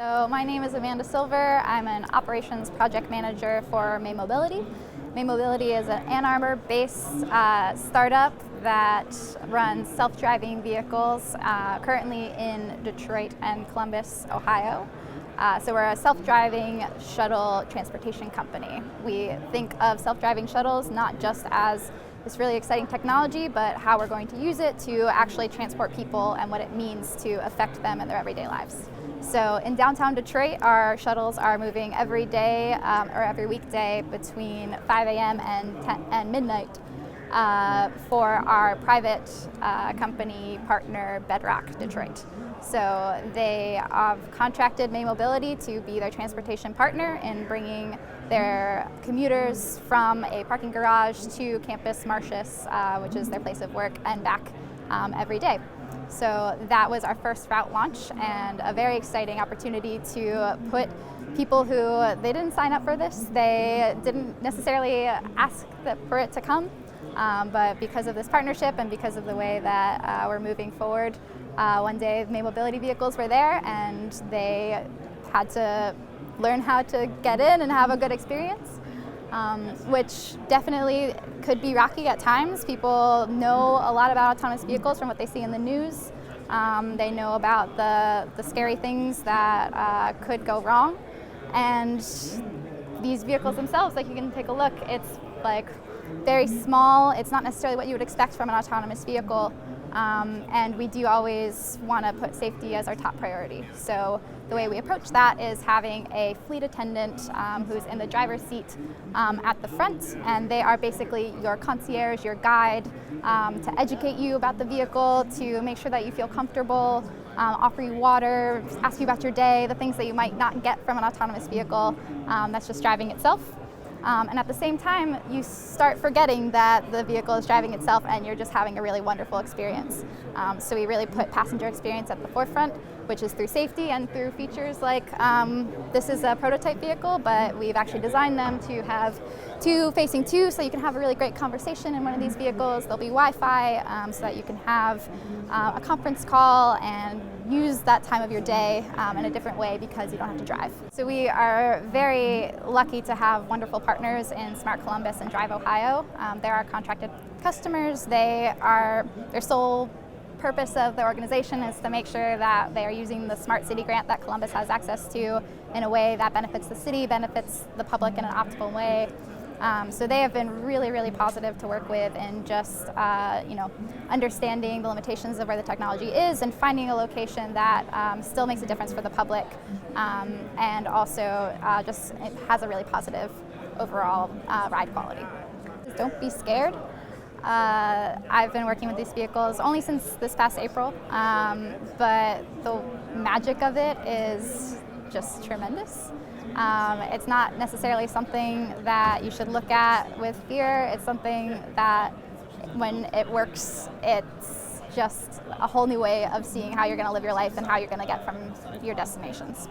So my name is Amanda Silver. I'm an operations project manager for May Mobility. May Mobility is an Ann Arbor based startup that runs self-driving vehicles currently in Detroit and Columbus, Ohio. So we're a self-driving shuttle transportation company. We think of self-driving shuttles not just as this really exciting technology, but how we're going to use it to actually transport people and what it means to affect them in their everyday lives. So in downtown Detroit, our shuttles are moving every day or every weekday between 5 a.m. and midnight for our private company partner, Bedrock Detroit. So they have contracted May Mobility to be their transportation partner in bringing their commuters from a parking garage to Campus Martius, which is their place of work, and back every day. So that was our first route launch, and a very exciting opportunity to put people who they didn't sign up for this, they didn't necessarily ask for it to come, but because of this partnership and because of the way that we're moving forward, one day May Mobility vehicles were there and they had to learn how to get in and have a good experience. Which definitely could be rocky at times. People know a lot about autonomous vehicles from what they see in the news. They know about the scary things that could go wrong. And these vehicles themselves, like you can take a look, it's like very small. It's not necessarily what you would expect from an autonomous vehicle. And we do always want to put safety as our top priority. So the way we approach that is having a fleet attendant who's in the driver's seat at the front, and they are basically your concierge, your guide, to educate you about the vehicle, to make sure that you feel comfortable, offer you water, ask you about your day, the things that you might not get from an autonomous vehicle that's just driving itself. And at the same time, you start forgetting that the vehicle is driving itself and you're just having a really wonderful experience. So we really put passenger experience at the forefront, which is through safety and through features like this is a prototype vehicle, but we've actually designed them to have two facing two, so you can have a really great conversation in one of these vehicles. There'll be Wi-Fi so that you can have a conference call and use that time of your day in a different way because you don't have to drive. So we are very lucky to have wonderful partners in Smart Columbus and Drive Ohio. They're our contracted customers. Their sole purpose of the organization is to make sure that they are using the Smart City grant that Columbus has access to in a way that benefits the city, benefits the public in an optimal way. So they have been really, really positive to work with in just understanding the limitations of where the technology is and finding a location that still makes a difference for the public, and also just it has a really positive overall ride quality. Don't be scared. I've been working with these vehicles only since this past April, but the magic of it is just tremendous. It's not necessarily something that you should look at with fear. It's something that when it works, it's just a whole new way of seeing how you're going to live your life and how you're going to get from your destinations.